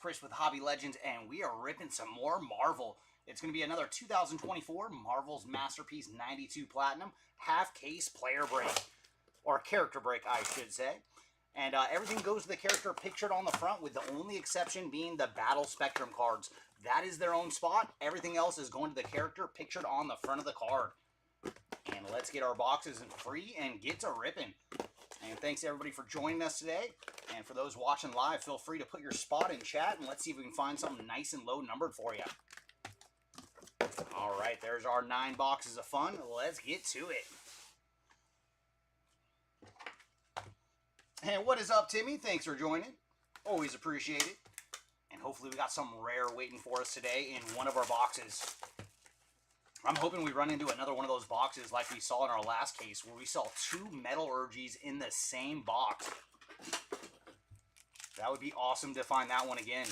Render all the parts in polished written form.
Chris with Hobby Legends, and we are ripping some more Marvel. It's going to be another 2024 Marvel's Masterpiece 92 Platinum half case player break, or character break, I should say. And everything goes to the character pictured on the front, with the only exception being the Battle Spectrum cards. That is their own spot. Everything else is going to the character pictured on the front of the card. And let's get our boxes free and get to ripping. And thanks everybody for joining us today. And for those watching live, feel free to put your spot in chat and let's see if we can find something nice and low numbered for you. All right, there's our 9 boxes of fun. Let's get to it. And what is up, Timmy? Thanks for joining. Always appreciate it. And hopefully we got something rare waiting for us today in one of our boxes. I'm hoping we run into another one of those boxes like we saw in our last case, where we saw 2 metallurgies in the same box. That would be awesome to find that one again.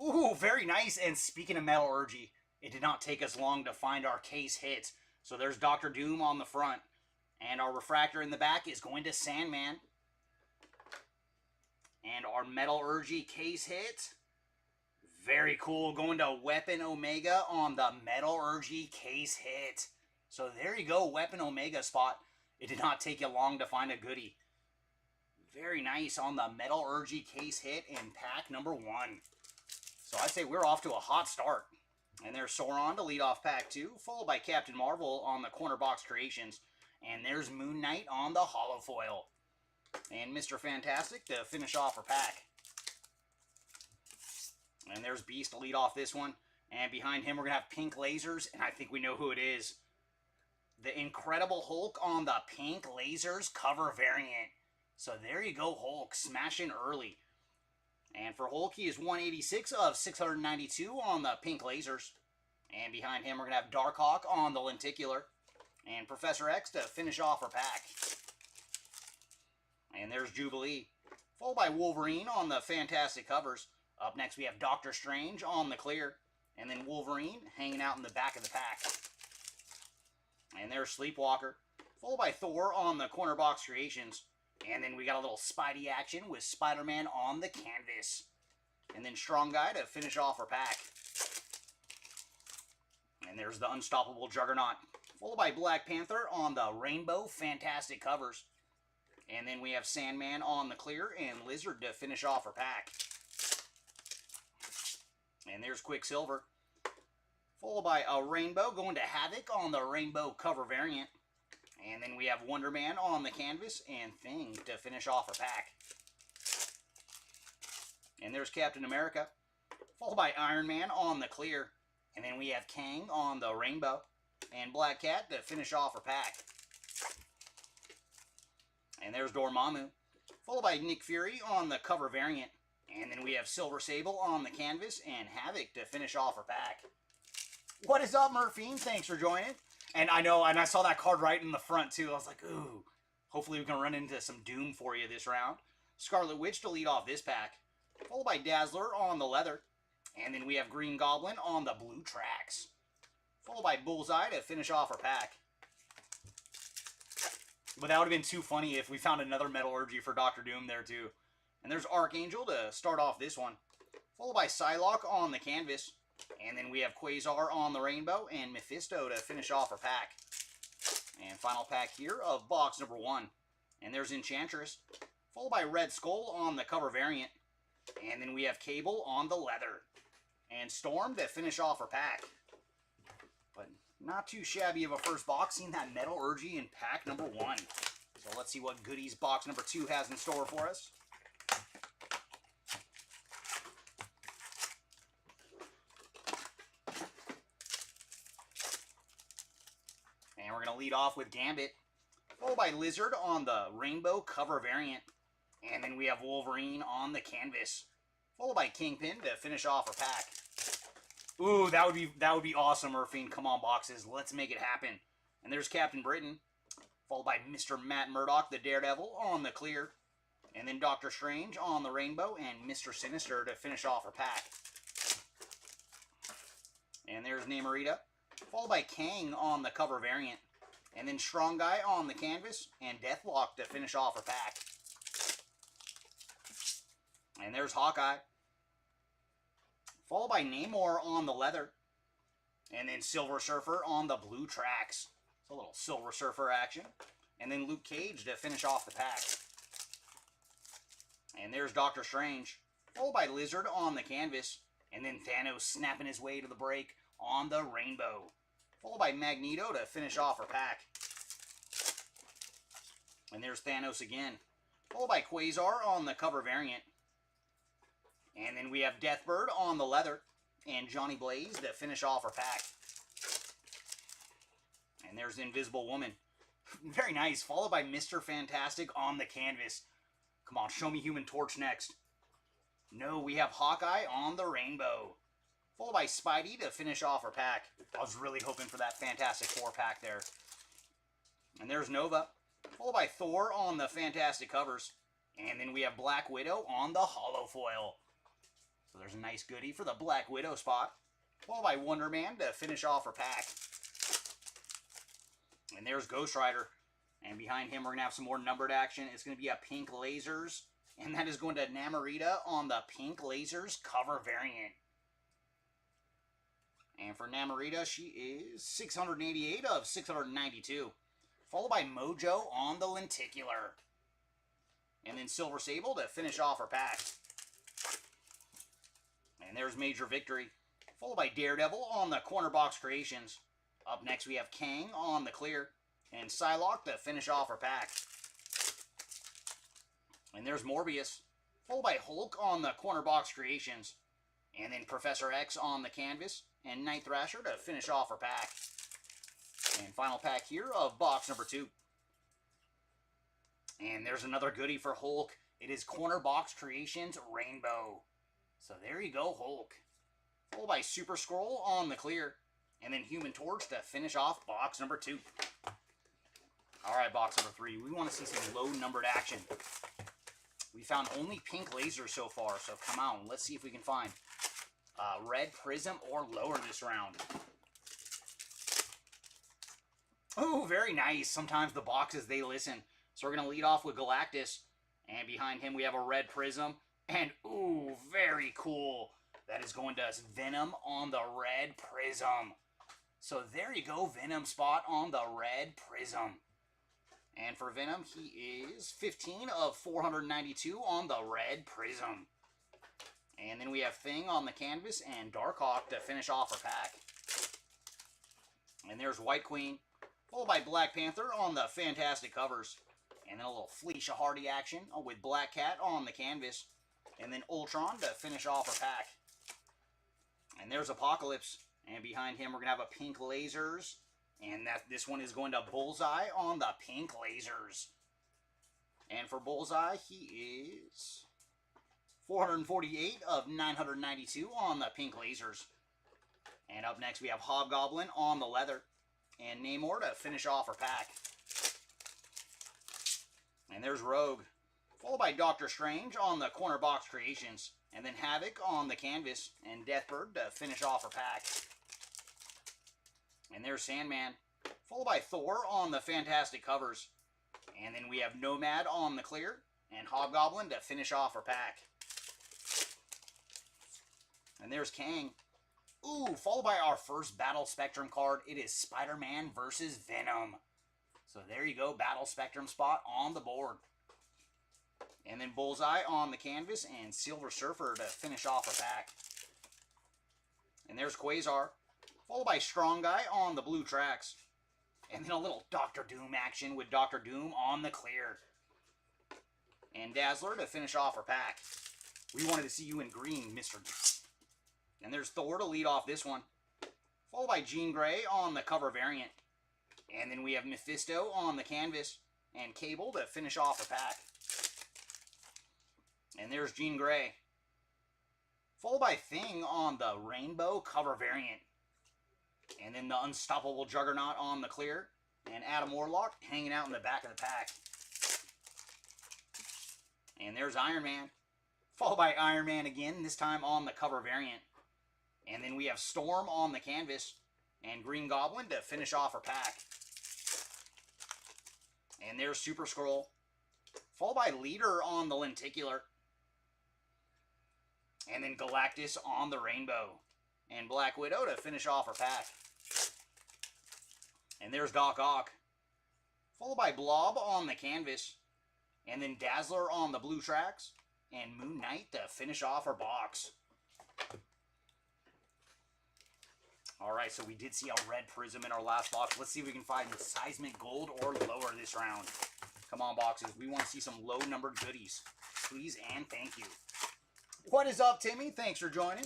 Ooh, very nice. And speaking of metallurgy, it did not take us long to find our case hit. So there's Dr. Doom on the front. And our refractor in the back is going to Sandman. And our metallurgy case hit. Very cool. Going to Weapon Omega on the metallurgy case hit. So there you go, Weapon Omega spot. It did not take you long to find a goodie. Very nice on the metallurgy case hit in pack number 1. So I'd say we're off to a hot start. And there's Sauron to lead off pack 2, followed by Captain Marvel on the corner box creations. And there's Moon Knight on the hollow foil. And Mr. Fantastic to finish off our pack. And there's Beast to lead off this one. And behind him, we're going to have pink lasers. And I think we know who it is. The Incredible Hulk on the pink lasers cover variant. So there you go, Hulk. Smashing early. And for Hulk, he is 186 of 692 on the pink lasers. And behind him, we're going to have Darkhawk on the lenticular. And Professor X to finish off our pack. And there's Jubilee. Followed by Wolverine on the fantastic covers. Up next, we have Doctor Strange on the clear. And then Wolverine hanging out in the back of the pack. And there's Sleepwalker. Followed by Thor on the corner box creations. And then we got a little Spidey action with Spider-Man on the canvas. And then Strong Guy to finish off our pack. And there's the Unstoppable Juggernaut. Followed by Black Panther on the rainbow fantastic covers. And then we have Sandman on the clear and Lizard to finish off our pack. And there's Quicksilver. Followed by a Rainbow going to Havoc on the rainbow cover variant. And then we have Wonder Man on the canvas and Thing to finish off our pack. And there's Captain America. Followed by Iron Man on the clear. And then we have Kang on the rainbow. And Black Cat to finish off our pack. And there's Dormammu. Followed by Nick Fury on the cover variant. And then we have Silver Sable on the canvas and Havoc to finish off our pack. What is up, Murphine? Thanks for joining. And I know, and I saw that card right in the front too. I was like, ooh, hopefully we can run into some Doom for you this round. Scarlet Witch to lead off this pack. Followed by Dazzler on the leather. And then we have Green Goblin on the blue tracks. Followed by Bullseye to finish off our pack. But that would have been too funny if we found another metallurgy for Dr. Doom there too. And there's Archangel to start off this one. Followed by Psylocke on the canvas. And then we have Quasar on the rainbow and Mephisto to finish off our pack. And final pack here of box number 1. And there's Enchantress. Followed by Red Skull on the cover variant. And then we have Cable on the leather. And Storm to finish off our pack. But not too shabby of a first box. Seeing that metallurgy in pack number 1. So let's see what goodies box number 2 has in store for us. And we're going to lead off with Gambit. Followed by Lizard on the rainbow cover variant. And then we have Wolverine on the canvas. Followed by Kingpin to finish off our pack. Ooh, that would be awesome, Murphine. Come on, boxes. Let's make it happen. And there's Captain Britain. Followed by Mr. Matt Murdock, the Daredevil, on the clear. And then Doctor Strange on the rainbow and Mr. Sinister to finish off our pack. And there's Namorita. Followed by Kang on the cover variant. And then Strong Guy on the canvas and Deathlock to finish off our pack. And there's Hawkeye. Followed by Namor on the leather. And then Silver Surfer on the blue tracks. It's a little Silver Surfer action. And then Luke Cage to finish off the pack. And there's Doctor Strange. Followed by Lizard on the canvas. And then Thanos snapping his way to the break on the rainbow. Followed by Magneto to finish off our pack. And there's Thanos again. Followed by Quasar on the cover variant. And then we have Deathbird on the leather. And Johnny Blaze to finish off our pack. And there's the Invisible Woman. Very nice. Followed by Mr. Fantastic on the canvas. Come on, show me Human Torch next. No, we have Hawkeye on the rainbow. Followed by Spidey to finish off our pack. I was really hoping for that Fantastic Four pack there. And there's Nova. Followed by Thor on the Fantastic covers. And then we have Black Widow on the holo foil. So there's a nice goodie for the Black Widow spot. Followed by Wonder Man to finish off our pack. And there's Ghost Rider. And behind him, we're going to have some more numbered action. It's going to be a Pink Lasers. And that is going to Namorita on the Pink Lasers cover variant. And for Namorita, she is 688 of 692. Followed by Mojo on the Lenticular. And then Silver Sable to finish off our pack. And there's Major Victory. Followed by Daredevil on the Corner Box Creations. Up next we have Kang on the clear. And Psylocke to finish off our pack. And there's Morbius. Followed by Hulk on the Corner Box Creations. And then Professor X on the canvas. And Night Thrasher to finish off our pack. And final pack here of box number 2. And there's another goodie for Hulk. It is Corner Box Creations Rainbow. So there you go, Hulk. Followed by Super Skrull on the clear. And then Human Torch to finish off box number 2. Alright, box number 3. We want to see some low-numbered action. We found only Pink Lasers so far, so come on. Let's see if we can find Red Prism or lower this round. Oh, very nice. Sometimes the boxes, they listen. So we're going to lead off with Galactus. And behind him, we have a Red Prism. And, ooh, very cool. That is going to Venom on the Red Prism. So there you go, Venom spot on the Red Prism. And for Venom, he is 15 of 492 on the Red Prism. And then we have Thing on the canvas and Darkhawk to finish off our pack. And there's White Queen, followed by Black Panther on the Fantastic covers. And then a little Felicia Hardy action with Black Cat on the canvas. And then Ultron to finish off our pack. And there's Apocalypse. And behind him, we're going to have a Pink Lasers. And this one is going to Bullseye on the Pink Lasers. And for Bullseye, he is 448 of 992 on the Pink Lasers. And up next, we have Hobgoblin on the leather. And Namor to finish off our pack. And there's Rogue. Followed by Doctor Strange on the Corner Box Creations. And then Havoc on the canvas. And Deathbird to finish off our pack. And there's Sandman. Followed by Thor on the Fantastic covers. And then we have Nomad on the clear. And Hobgoblin to finish off our pack. And there's Kang. Ooh, followed by our first Battle Spectrum card. It is Spider-Man versus Venom. So there you go, Battle Spectrum spot on the board. And then Bullseye on the canvas and Silver Surfer to finish off our pack. And there's Quasar. Followed by Strong Guy on the blue tracks. And then a little Doctor Doom action with Doctor Doom on the clear. And Dazzler to finish off our pack. We wanted to see you in green, Mr. And there's Thor to lead off this one. Followed by Jean Grey on the cover variant. And then we have Mephisto on the canvas. And Cable to finish off our pack. And there's Jean Grey. Followed by Thing on the rainbow cover variant. And then the Unstoppable Juggernaut on the clear. And Adam Warlock hanging out in the back of the pack. And there's Iron Man. Followed by Iron Man again, this time on the cover variant. And then we have Storm on the canvas. And Green Goblin to finish off our pack. And there's Super Skrull. Followed by Leader on the Lenticular. And then Galactus on the rainbow. And Black Widow to finish off our pack. And there's Doc Ock. Followed by Blob on the canvas. And then Dazzler on the blue tracks. And Moon Knight to finish off our box. Alright, so we did see a red prism in our last box. Let's see if we can find Seismic Gold or lower this round. Come on, boxes. We want to see some low-numbered goodies. Please and thank you. What is up, Timmy? Thanks for joining.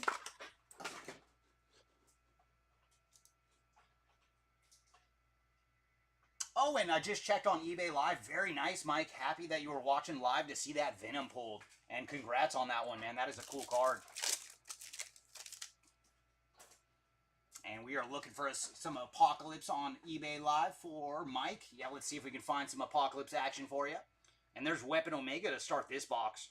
Oh, and I just checked on eBay Live. Very nice, Mike. Happy that you were watching live to see that Venom pulled. And congrats on that one, man. That is a cool card. And we are looking for some Apocalypse on eBay Live for Mike. Yeah, let's see if we can find some Apocalypse action for you. And there's Weapon Omega to start this box.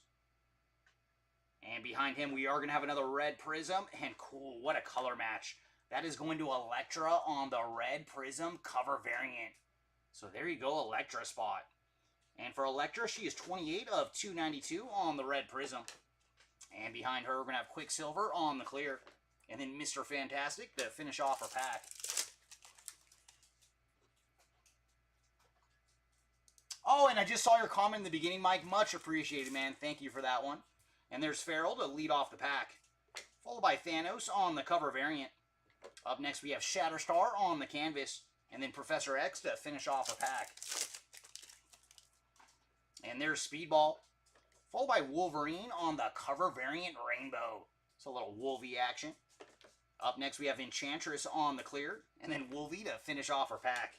And behind him, we are going to have another red prism. And cool, what a color match. That is going to Elektra on the red prism cover variant. So there you go, Elektra spot. And for Elektra, she is 28 of 292 on the red prism. And behind her, we're going to have Quicksilver on the clear. And then Mr. Fantastic to finish off our pack. Oh, and I just saw your comment in the beginning, Mike. Much appreciated, man. Thank you for that one. And there's Farrell to lead off the pack. Followed by Thanos on the cover variant. Up next, we have Shatterstar on the canvas. And then Professor X to finish off our pack. And there's Speedball. Followed by Wolverine on the cover variant Rainbow. So a little Wolvie action. Up next, we have Enchantress on the clear. And then Wolvie to finish off our pack.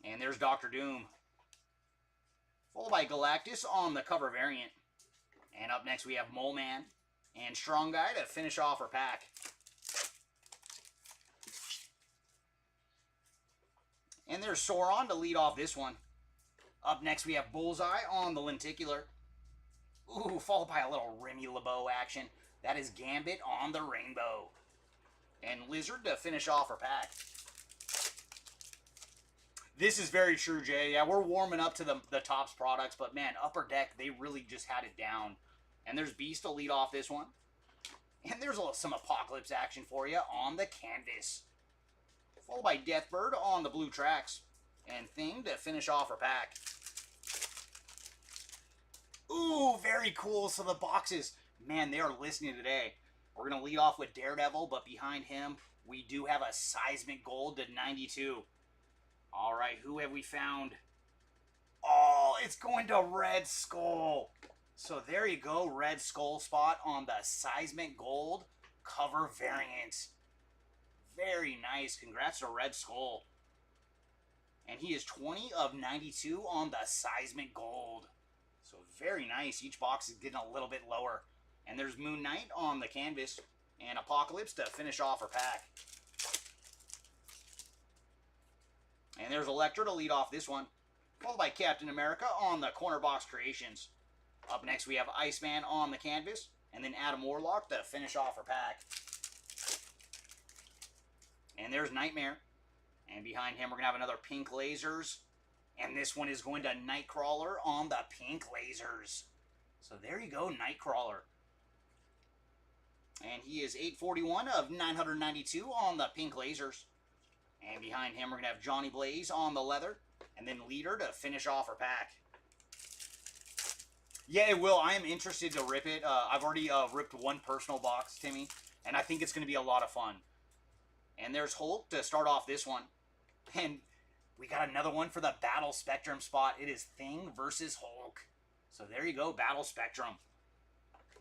And there's Doctor Doom. Followed by Galactus on the cover variant. And up next, we have Mole Man and Strong Guy to finish off our pack. And there's Sauron to lead off this one. Up next, we have Bullseye on the lenticular. Ooh, followed by a little Remy LeBeau action. That is Gambit on the rainbow. And Lizard to finish off our pack. This is very true, Jay. Yeah, we're warming up to the Topps products, but man, Upper Deck, they really just had it down. And there's Beast to lead off this one. And there's some Apocalypse action for you on the canvas. Followed by Deathbird on the blue tracks. And Thing to finish off our pack. Ooh, very cool. So the boxes, man, they are listening today. We're going to lead off with Daredevil, but behind him, we do have a Seismic Gold to 92. All right, who have we found? Oh, it's going to Red Skull. So there you go, Red Skull spot on the Seismic Gold cover variant. Very nice. Congrats to Red Skull. And he is 20 of 92 on the Seismic Gold. So very nice. Each box is getting a little bit lower. And there's Moon Knight on the canvas. And Apocalypse to finish off our pack. And there's Elektra to lead off this one. Followed by Captain America on the corner box creations. Up next we have Iceman on the canvas. And then Adam Warlock to finish off our pack. And there's Nightmare. And behind him we're going to have another Pink Lasers. And this one is going to Nightcrawler on the Pink Lasers. So there you go, Nightcrawler. And he is 841 of 992 on the Pink Lasers. And behind him we're going to have Johnny Blaze on the leather. And then Leader to finish off our pack. Yeah, it will. I am interested to rip it. I've already ripped one personal box, Timmy. And I think it's going to be a lot of fun. And there's Hulk to start off this one. And we got another one for the Battle Spectrum spot. It is Thing versus Hulk. So there you go, Battle Spectrum.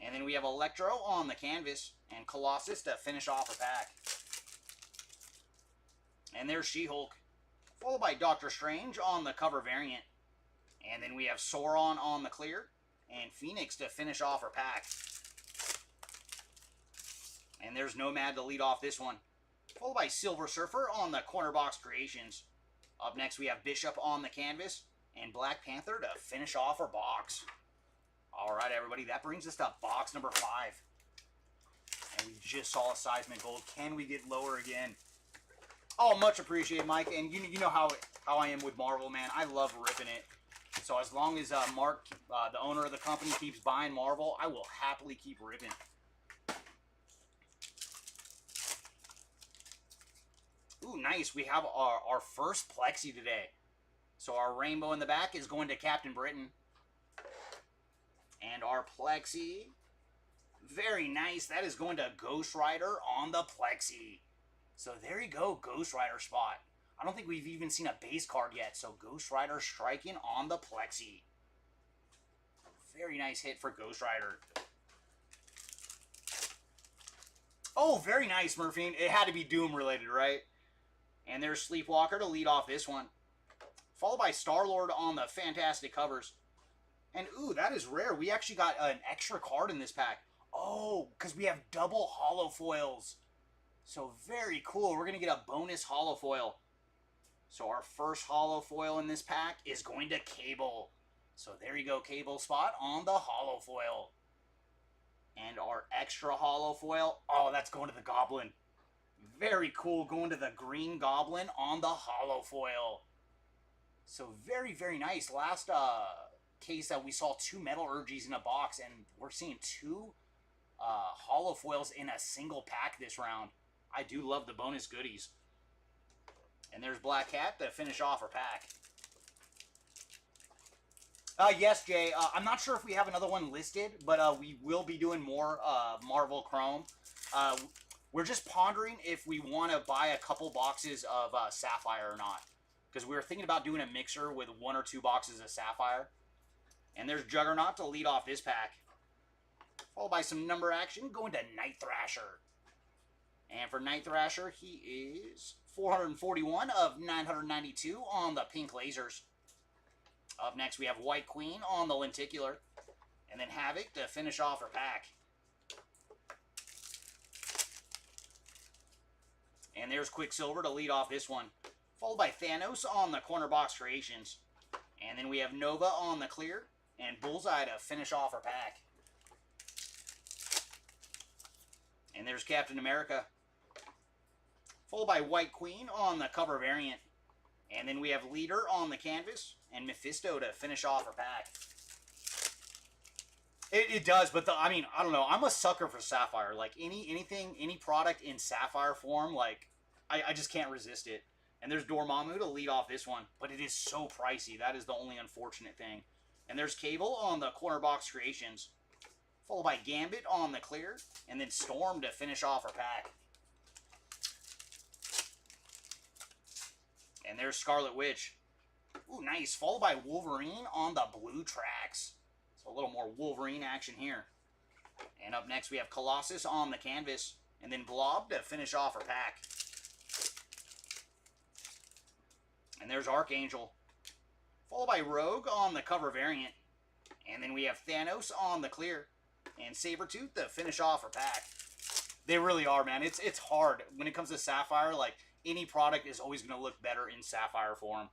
And then we have Electro on the canvas. And Colossus to finish off a pack. And there's She-Hulk. Followed by Doctor Strange on the cover variant. And then we have Sauron on the clear. And Phoenix to finish off our pack. And there's Nomad to lead off this one. Followed by Silver Surfer on the corner box creations. Up next we have Bishop on the canvas. And Black Panther to finish off our box. Alright everybody, that brings us to box number 5. And we just saw a Seismic Gold. Can we get lower again? Oh, much appreciated, Mike. And you know how I am with Marvel, man. I love ripping it. So as long as Mark, the owner of the company, keeps buying Marvel, I will happily keep ripping. Ooh, nice. We have our first Plexi today. So our rainbow in the back is going to Captain Britain. And our Plexi, very nice. That is going to Ghost Rider on the Plexi. So there you go, Ghost Rider spot. I don't think we've even seen a base card yet. So Ghost Rider striking on the Plexi. Very nice hit for Ghost Rider. Oh, very nice, Murphy. It had to be Doom related, right? And there's Sleepwalker to lead off this one. Followed by Star-Lord on the fantastic covers. And, ooh, that is rare. We actually got an extra card in this pack. Oh, because we have double holo foils. So, very cool. We're going to get a bonus holo foil. So, our first holo foil in this pack is going to Cable. So, there you go, Cable spot on the holo foil. And our extra holo foil, oh, that's going to the Goblin. Very cool, going to the Green Goblin on the holo foil. So, very, very nice. Last case that we saw 2 Metal Urges in a box, and we're seeing 2 holo foils in a single pack this round. I do love the bonus goodies. And there's Black Cat to finish off our pack. Yes, Jay. I'm not sure if we have another one listed, but we will be doing more Marvel Chrome. We're just pondering if we want to buy a couple boxes of Sapphire or not. Because we were thinking about doing a mixer with 1 or 2 boxes of Sapphire. And there's Juggernaut to lead off this pack. Followed by some number action going to Night Thrasher. And for Night Thrasher, he is 441 of 992 on the pink lasers. Up next, we have White Queen on the lenticular. And then Havoc to finish off her pack. And there's Quicksilver to lead off this one. Followed by Thanos on the corner box creations. And then we have Nova on the clear. And Bullseye to finish off our pack. And there's Captain America. Followed by White Queen on the cover variant. And then we have Leader on the canvas. And Mephisto to finish off our pack. It does, but I mean, I don't know. I'm a sucker for Sapphire. Like, any product in Sapphire form, like, I just can't resist it. And there's Dormammu to lead off this one. But it is so pricey. That is the only unfortunate thing. And there's Cable on the corner box creations. Followed by Gambit on the clear. And then Storm to finish off our pack. And there's Scarlet Witch. Ooh, nice. Followed by Wolverine on the blue tracks. So a little more Wolverine action here. And up next we have Colossus on the canvas. And then Blob to finish off our pack. And there's Archangel. Followed by Rogue on the cover variant. And then we have Thanos on the clear. And Sabretooth to finish off our pack. They really are, man. It's hard. When it comes to Sapphire, like, any product is always going to look better in Sapphire form.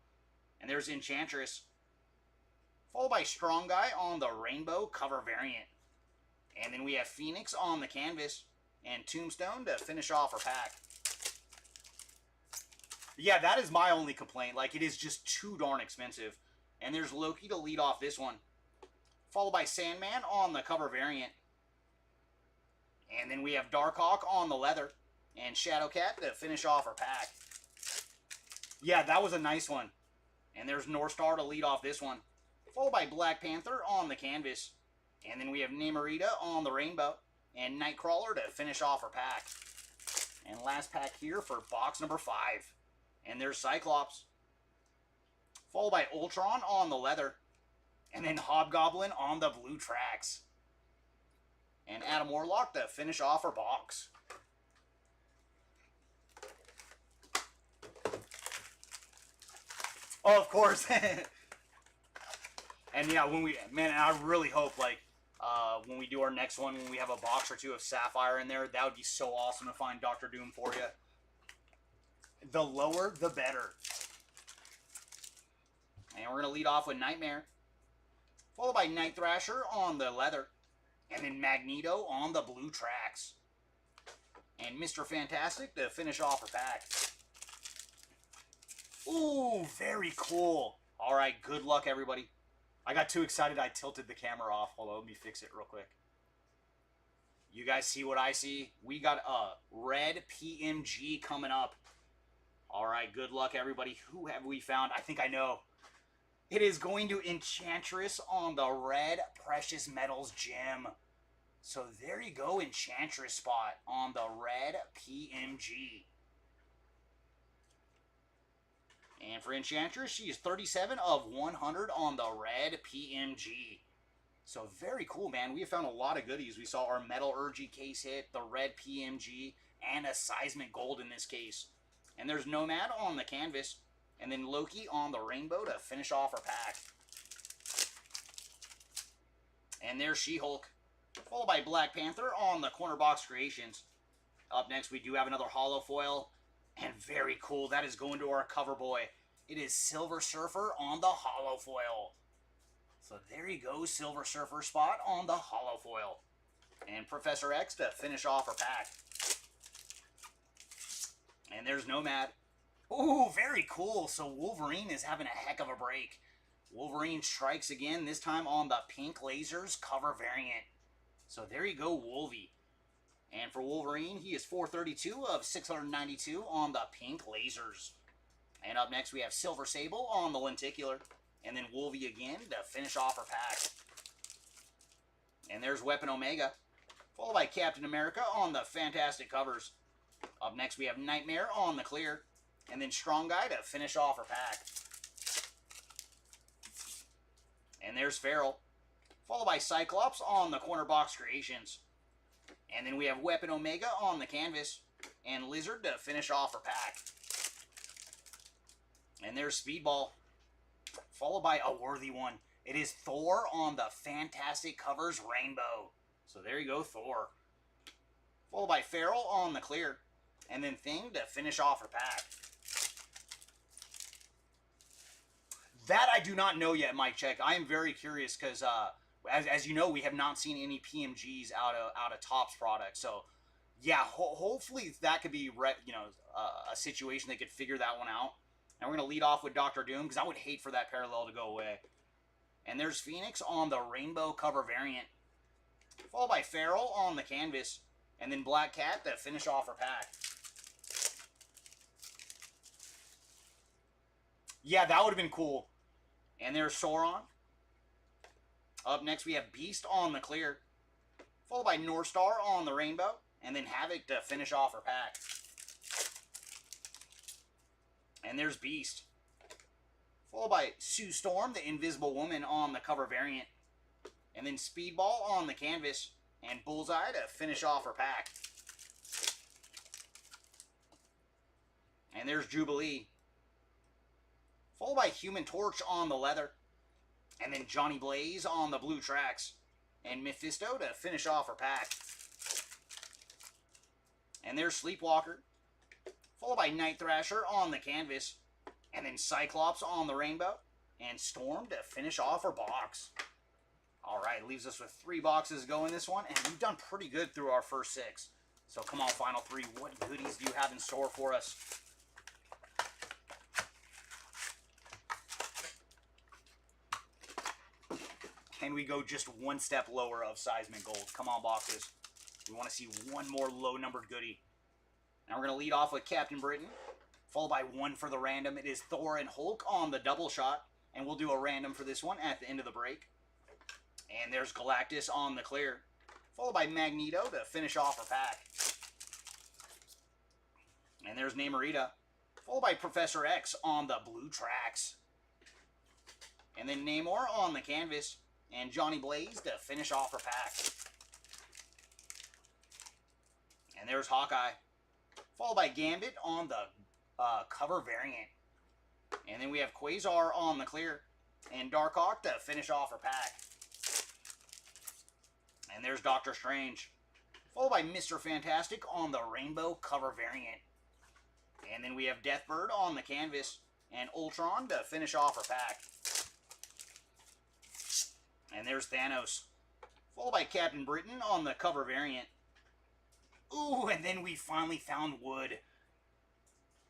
And there's Enchantress. Followed by Strong Guy on the rainbow cover variant. And then we have Phoenix on the canvas. And Tombstone to finish off our pack. Yeah, that is my only complaint. Like, it is just too darn expensive. And there's Loki to lead off this one. Followed by Sandman on the cover variant. And then we have Darkhawk on the leather. And Shadowcat to finish off our pack. Yeah, that was a nice one. And there's Northstar to lead off this one. Followed by Black Panther on the canvas. And then we have Namorita on the rainbow. And Nightcrawler to finish off our pack. And last pack here for box number 5. And there's Cyclops. Followed by Ultron on the leather. And then Hobgoblin on the blue tracks. And Adam Warlock to finish off our box. Oh, of course. And yeah, man, I really hope, like, when we do our next one, when we have a box or 2 of Sapphire in there, that would be so awesome to find Dr. Doom for you. The lower, the better. And we're going to lead off with Nightmare. Followed by Night Thrasher on the leather. And then Magneto on the blue tracks. And Mr. Fantastic to finish off our pack. Ooh, very cool. Alright, good luck, everybody. I got too excited. I tilted the camera off. Hold on, let me fix it real quick. You guys see what I see? We got a red PMG coming up. All right, good luck, everybody. Who have we found? I think I know. It is going to Enchantress on the red Precious Metals gem. So there you go, Enchantress spot on the red PMG. And for Enchantress, she is 37 of 100 on the red PMG. So very cool, man. We have found a lot of goodies. We saw our Metallurgy case hit, the red PMG, and a Seismic Gold in this case. And there's Nomad on the canvas, and then Loki on the rainbow to finish off our pack. And there's She-Hulk, followed by Black Panther on the corner box creations. Up next, we do have another holo foil, and very cool. That is going to our cover boy. It is Silver Surfer on the holo foil. So there you go, Silver Surfer spot on the holo foil. And Professor X to finish off our pack. And there's Nomad. Ooh, very cool. So Wolverine is having a heck of a break. Wolverine strikes again, this time on the pink lasers cover variant. So there you go, Wolvie. And for Wolverine, he is 432 of 692 on the pink lasers. And up next, we have Silver Sable on the lenticular. And then Wolvie again to finish off our pack. And there's Weapon Omega, followed by Captain America on the fantastic covers. Up next, we have Nightmare on the clear. And then Strong Guy to finish off our pack. And there's Feral, followed by Cyclops on the corner box creations. And then we have Weapon Omega on the canvas. And Lizard to finish off our pack. And there's Speedball, followed by a worthy one. It is Thor on the fantastic covers rainbow. So there you go, Thor. Followed by Feral on the clear. And then Thing to finish off her pack. That I do not know yet, Mike Check. I am very curious because, as you know, we have not seen any PMGs out of Topps products. So, yeah, hopefully that could be, a situation they could figure that one out. And we're going to lead off with Dr. Doom, because I would hate for that parallel to go away. And there's Phoenix on the rainbow cover variant, followed by Feral on the canvas, and then Black Cat to finish off her pack. Yeah, that would have been cool. And there's Sauron. Up next, we have Beast on the clear, followed by North Star on the rainbow, and then Havoc to finish off her pack. And there's Beast, followed by Sue Storm, the Invisible Woman, on the cover variant. And then Speedball on the canvas, and Bullseye to finish off her pack. And there's Jubilee, followed by Human Torch on the leather. And then Johnny Blaze on the blue tracks. And Mephisto to finish off her pack. And there's Sleepwalker, followed by Night Thrasher on the canvas, and then Cyclops on the rainbow, and Storm to finish off our box. All right, leaves us with 3 boxes to go in this one, and we've done pretty good through our first 6. So come on, final 3, what goodies do you have in store for us? Can we go just one step lower of Seismic Gold? Come on, boxes. We want to see one more low-numbered goodie. Now we're going to lead off with Captain Britain, followed by 1 for the random. It is Thor and Hulk on the double shot, and we'll do a random for this one at the end of the break. And there's Galactus on the clear, followed by Magneto to finish off our pack. And there's Namorita, followed by Professor X on the blue tracks. And then Namor on the canvas, and Johnny Blaze to finish off our pack. And there's Hawkeye, followed by Gambit on the cover variant. And then we have Quasar on the clear, and Darkhawk to finish off our pack. And there's Doctor Strange, followed by Mr. Fantastic on the rainbow cover variant. And then we have Deathbird on the canvas, and Ultron to finish off our pack. And there's Thanos, followed by Captain Britain on the cover variant. Ooh, and then we finally found wood.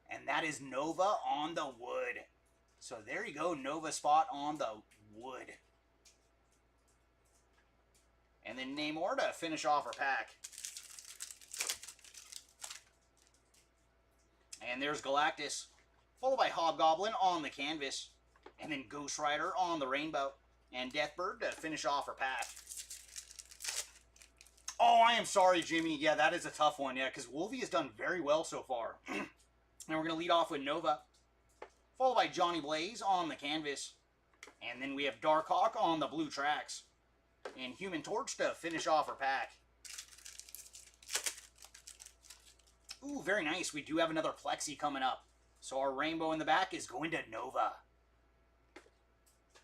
And that is Nova on the wood. So there you go, Nova spot on the wood. And then Namor to finish off our pack. And there's Galactus, followed by Hobgoblin on the canvas. And then Ghost Rider on the rainbow. And Deathbird to finish off our pack. Oh, I am sorry, Jimmy. Yeah, that is a tough one. Yeah, because Wolvie has done very well so far. And we're going to lead off with Nova, followed by Johnny Blaze on the canvas. And then we have Darkhawk on the blue tracks. And Human Torch to finish off our pack. Ooh, very nice. We do have another Plexi coming up. So our rainbow in the back is going to Nova.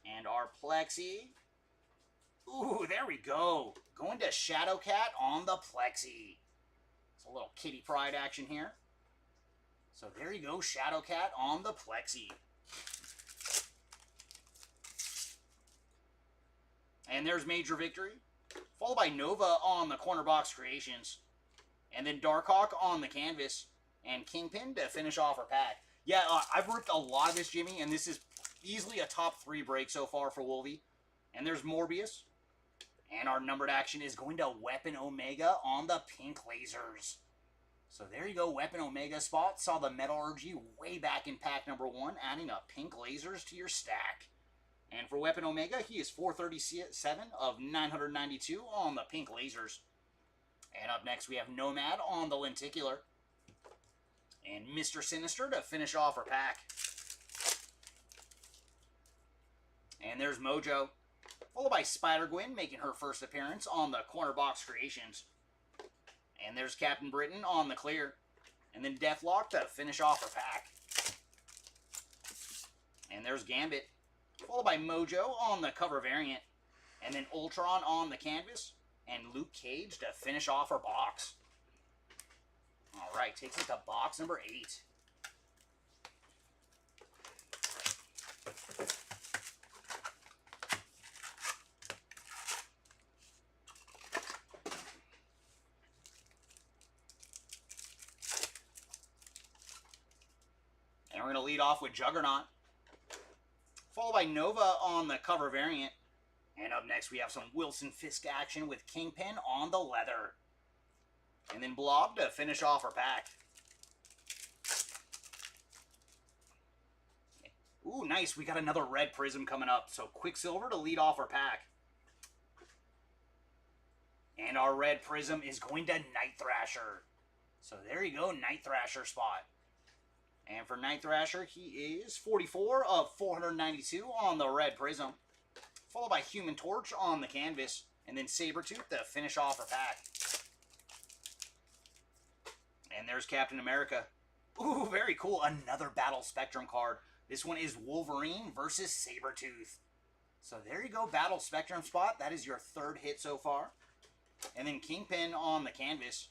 And our Plexi... Ooh, there we go. Going to Shadowcat on the Plexi. It's a little Kitty Pryde action here. So there you go, Shadowcat on the Plexi. And there's Major Victory, followed by Nova on the Corner Box Creations. And then Darkhawk on the canvas. And Kingpin to finish off our pack. Yeah, I've ripped a lot of this, Jimmy, and this is easily a top 3 break so far for Wolvie. And there's Morbius. And our numbered action is going to Weapon Omega on the pink lasers. So there you go, Weapon Omega spot. Saw the Metallurgy way back in pack number 1, adding a pink lasers to your stack. And for Weapon Omega, he is 437 of 992 on the pink lasers. And up next, we have Nomad on the lenticular. And Mr. Sinister to finish off our pack. And there's Mojo, followed by Spider-Gwen making her first appearance on the Corner Box Creations. And there's Captain Britain on the clear. And then Deathlock to finish off our pack. And there's Gambit, followed by Mojo on the cover variant. And then Ultron on the canvas. And Luke Cage to finish off our box. Alright, takes us to box number 8. And we're going to lead off with Juggernaut, followed by Nova on the cover variant. And up next, we have some Wilson Fisk action with Kingpin on the leather. And then Blob to finish off our pack. Ooh, nice. We got another red prism coming up. So Quicksilver to lead off our pack. And our red prism is going to Night Thrasher. So there you go, Night Thrasher spot. And for Night Thrasher, he is 44 of 492 on the red prism. Followed by Human Torch on the canvas. And then Sabretooth to finish off our pack. And there's Captain America. Ooh, very cool. Another Battle Spectrum card. This one is Wolverine versus Sabretooth. So there you go, Battle Spectrum spot. That is your 3rd hit so far. And then Kingpin on the canvas.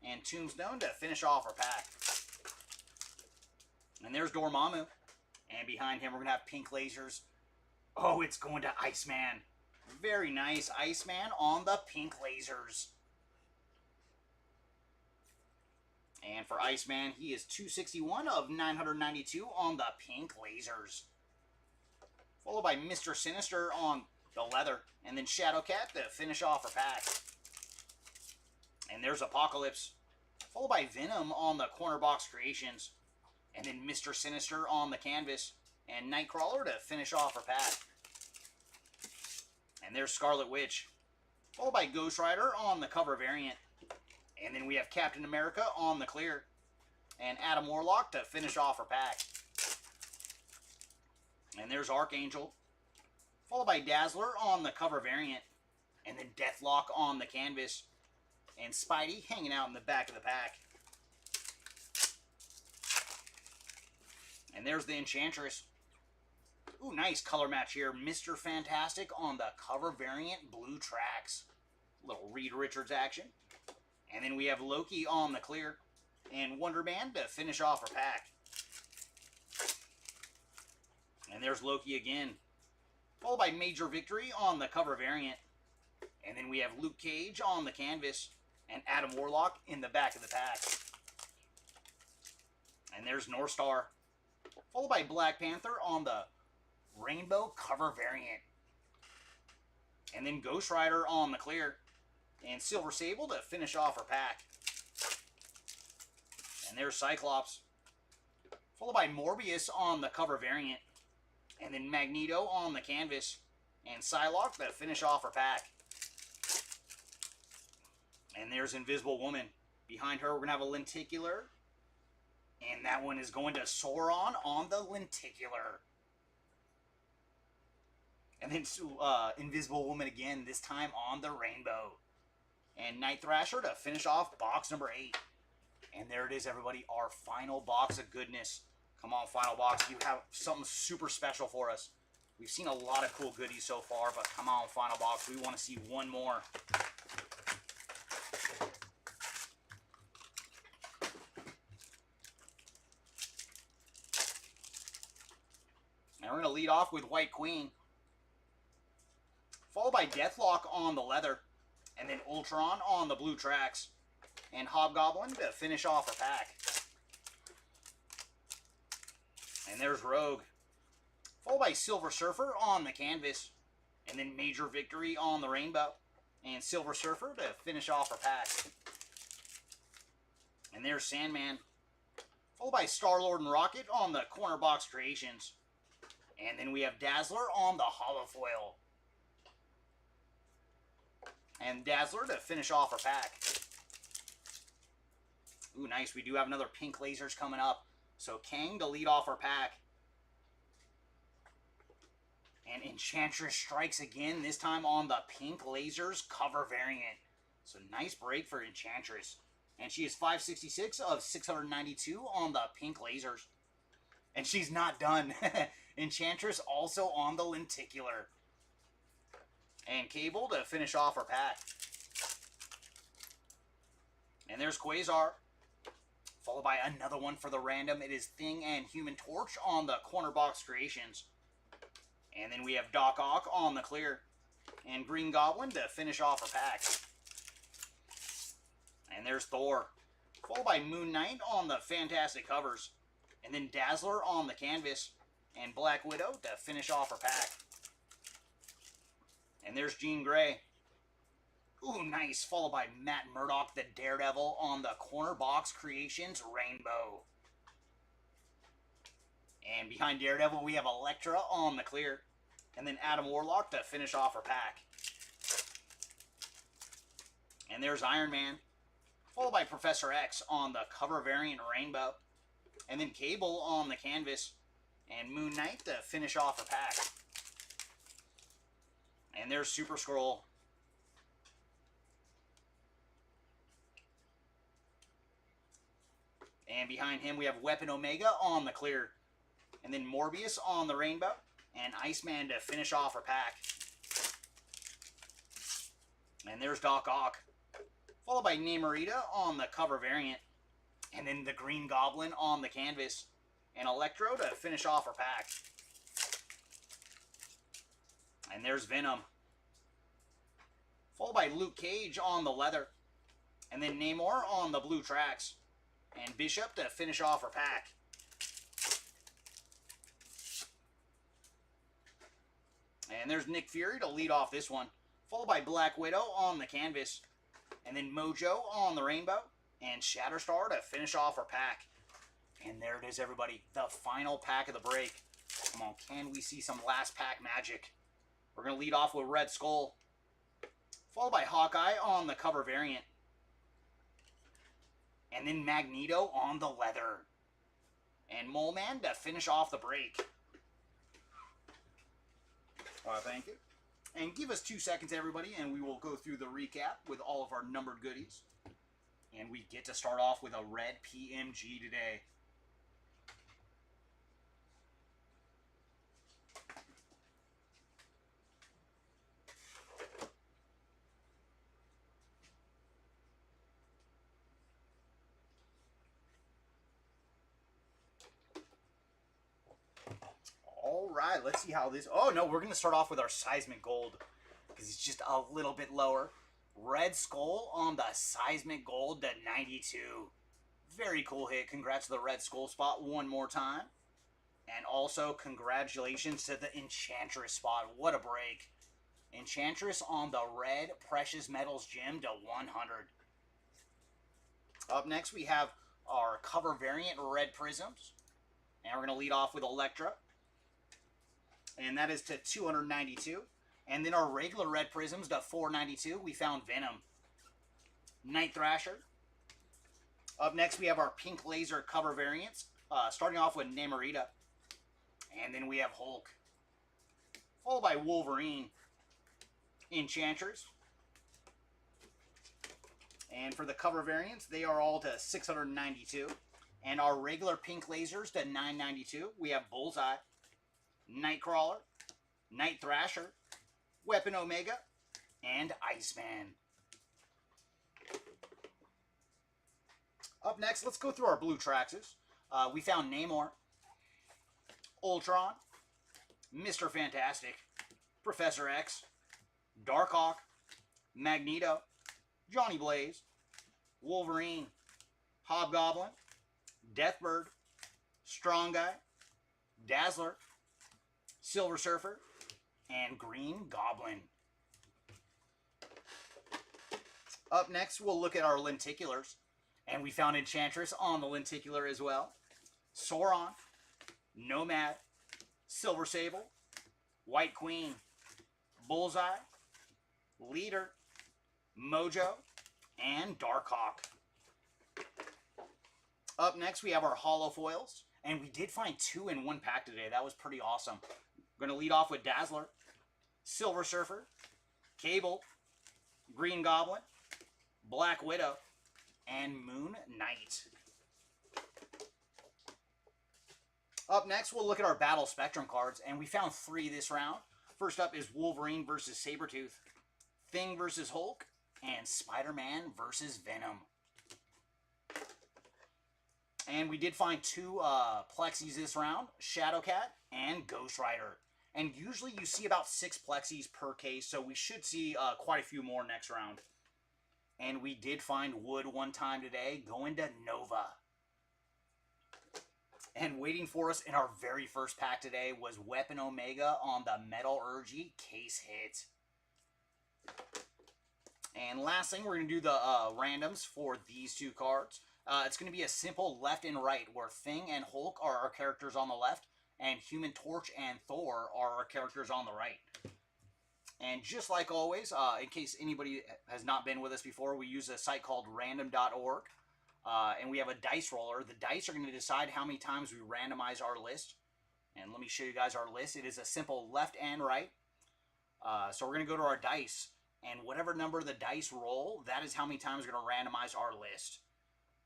And Tombstone to finish off our pack. And there's Dormammu. And behind him, we're going to have pink lasers. Oh, it's going to Iceman. Very nice. Iceman on the pink lasers. And for Iceman, he is 261 of 992 on the pink lasers. Followed by Mr. Sinister on the leather. And then Shadowcat to finish off our pack. And there's Apocalypse. Followed by Venom on the Corner Box Creations. And then Mr. Sinister on the canvas. And Nightcrawler to finish off our pack. And there's Scarlet Witch. Followed by Ghost Rider on the cover variant. And then we have Captain America on the clear. And Adam Warlock to finish off our pack. And there's Archangel. Followed by Dazzler on the cover variant. And then Deathlock on the canvas. And Spidey hanging out in the back of the pack. And there's the Enchantress. Ooh, nice color match here. Mr. Fantastic on the cover variant blue tracks. Little Reed Richards action. And then we have Loki on the clear. And Wonder Man to finish off our pack. And there's Loki again. Followed by Major Victory on the cover variant. And then we have Luke Cage on the canvas. And Adam Warlock in the back of the pack. And there's North Star. Followed by Black Panther on the rainbow cover variant. And then Ghost Rider on the clear. And Silver Sable to finish off our pack. And there's Cyclops. Followed by Morbius on the cover variant. And then Magneto on the canvas. And Psylocke to finish off our pack. And there's Invisible Woman. Behind her, we're going to have a lenticular. And that one is going to Sauron on the lenticular. And then Invisible Woman again, this time on the rainbow. And Night Thrasher to finish off box number 8. And there it is, everybody, our final box of goodness. Come on, final box. You have something super special for us. We've seen a lot of cool goodies so far, but come on, final box. We want to see one more. And we're going to lead off with White Queen. Followed by Deathlock on the leather. And then Ultron on the blue tracks. And Hobgoblin to finish off our pack. And there's Rogue. Followed by Silver Surfer on the canvas. And then Major Victory on the rainbow. And Silver Surfer to finish off our pack. And there's Sandman. Followed by Star-Lord and Rocket on the corner box creations. And then we have Dazzler on the holofoil. And Dazzler to finish off our pack. Ooh, nice. We do have another pink lasers coming up. So Kang to lead off our pack. And Enchantress strikes again, this time on the pink lasers cover variant. So nice break for Enchantress. And she is 566 of 692 on the pink lasers. And she's not done. Enchantress also on the lenticular. And Cable to finish off our pack. And there's Quasar. Followed by another one for the random. It is Thing and Human Torch on the corner box creations. And then we have Doc Ock on the clear. And Green Goblin to finish off our pack. And there's Thor. Followed by Moon Knight on the fantastic covers. And then Dazzler on the canvas. And Black Widow to finish off our pack. And there's Jean Grey. Ooh, nice. Followed by Matt Murdock, the Daredevil, on the corner box creations rainbow. And behind Daredevil, we have Elektra on the clear. And then Adam Warlock to finish off our pack. And there's Iron Man. Followed by Professor X on the cover variant rainbow. And then Cable on the canvas. And Moon Knight to finish off our pack. And there's Super Skrull. And behind him we have Weapon Omega on the clear. And then Morbius on the rainbow. And Iceman to finish off our pack. And there's Doc Ock. Followed by Namorita on the cover variant. And then the Green Goblin on the canvas. And Electro to finish off our pack. And there's Venom. Followed by Luke Cage on the leather. And then Namor on the blue tracks. And Bishop to finish off our pack. And there's Nick Fury to lead off this one. Followed by Black Widow on the canvas. And then Mojo on the rainbow. And Shatterstar to finish off our pack. And there it is, everybody. The final pack of the break. Come on, can we see some last pack magic? We're going to lead off with Red Skull. Followed by Hawkeye on the cover variant. And then Magneto on the leather. And Mole Man to finish off the break. Thank you. And give us 2 seconds, everybody, and we will go through the recap with all of our numbered goodies. And we get to start off with a red PMG today. All right, let's see how this... Oh, no, we're going to start off with our Seismic Gold because it's just a little bit lower. Red Skull on the Seismic Gold to 92. Very cool hit. Congrats to the Red Skull spot one more time. And also, congratulations to the Enchantress spot. What a break. Enchantress on the red Precious Metals Gem to 100. Up next, we have our cover variant red prisms. And we're going to lead off with Electra. And that is to 292. And then our regular red prisms to 492. We found Venom. Night Thrasher. Up next, we have our pink laser cover variants. Starting off with Namorita. And then we have Hulk. Followed by Wolverine. Enchantress. And for the cover variants, they are all to 692. And our regular pink lasers to 992. We have Bullseye, Nightcrawler, Night Thrasher, Weapon Omega, and Iceman. Up next, let's go through our blue Traxxas. We found Namor, Ultron, Mr. Fantastic, Professor X, Darkhawk, Magneto, Johnny Blaze, Wolverine, Hobgoblin, Deathbird, Strong Guy, Dazzler, Silver Surfer, and Green Goblin. Up next, we'll look at our lenticulars. And we found Enchantress on the lenticular as well. Sauron, Nomad, Silver Sable, White Queen, Bullseye, Leader, Mojo, and Darkhawk. Up next, we have our holo foils. And we did find 2 in one pack today. That was pretty awesome. We're going to lead off with Dazzler, Silver Surfer, Cable, Green Goblin, Black Widow, and Moon Knight. Up next, we'll look at our Battle Spectrum cards, and we found 3 this round. First up is Wolverine versus Sabretooth, Thing versus Hulk, and Spider-Man versus Venom. And we did find 2 Plexis this round, Shadowcat and Ghost Rider. And usually you see about 6 Plexis per case, so we should see quite a few more next round. And we did find Wood one time today, going to Nova. And waiting for us in our very first pack today was Weapon Omega on the Metallurgy case hit. And last thing, we're going to do the randoms for these 2 cards. It's going to be a simple left and right, where Thing and Hulk are our characters on the left, and Human Torch and Thor are our characters on the right. And just like always, in case anybody has not been with us before, we use a site called random.org. And we have a dice roller. The dice are going to decide how many times we randomize our list. And let me show you guys our list. It is a simple left and right. So we're going to go to our dice. And whatever number the dice roll, that is how many times we're going to randomize our list.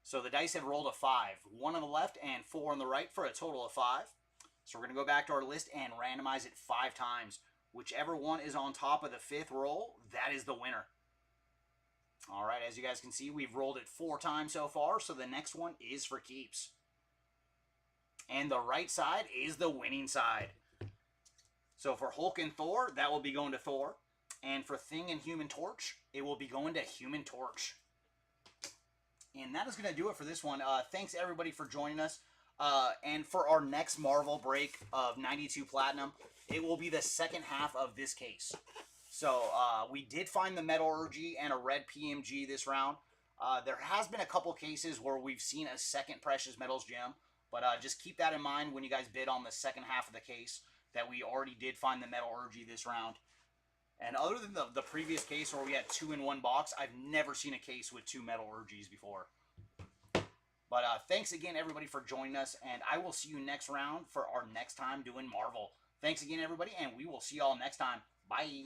So the dice have rolled a 5. 1 on the left and 4 on the right for a total of 5. So we're going to go back to our list and randomize it 5 times. Whichever one is on top of the 5th roll, that is the winner. All right, as you guys can see, we've rolled it 4 times so far, so the next one is for keeps. And the right side is the winning side. So for Hulk and Thor, that will be going to Thor. And for Thing and Human Torch, it will be going to Human Torch. And that is going to do it for this one. Thanks, everybody, for joining us. And for our next Marvel break of 92 Platinum, it will be the second half of this case. So we did find the Metallurgy and a red PMG this round. There has been a couple cases where we've seen a second Precious Metals gem. But just keep that in mind when you guys bid on the second half of the case, that we already did find the Metallurgy this round. And other than the previous case where we had 2 in one box, I've never seen a case with 2 Metallurgies before. But thanks again, everybody, for joining us. And I will see you next round for our next time doing Marvel. Thanks again, everybody, and we will see y'all next time. Bye.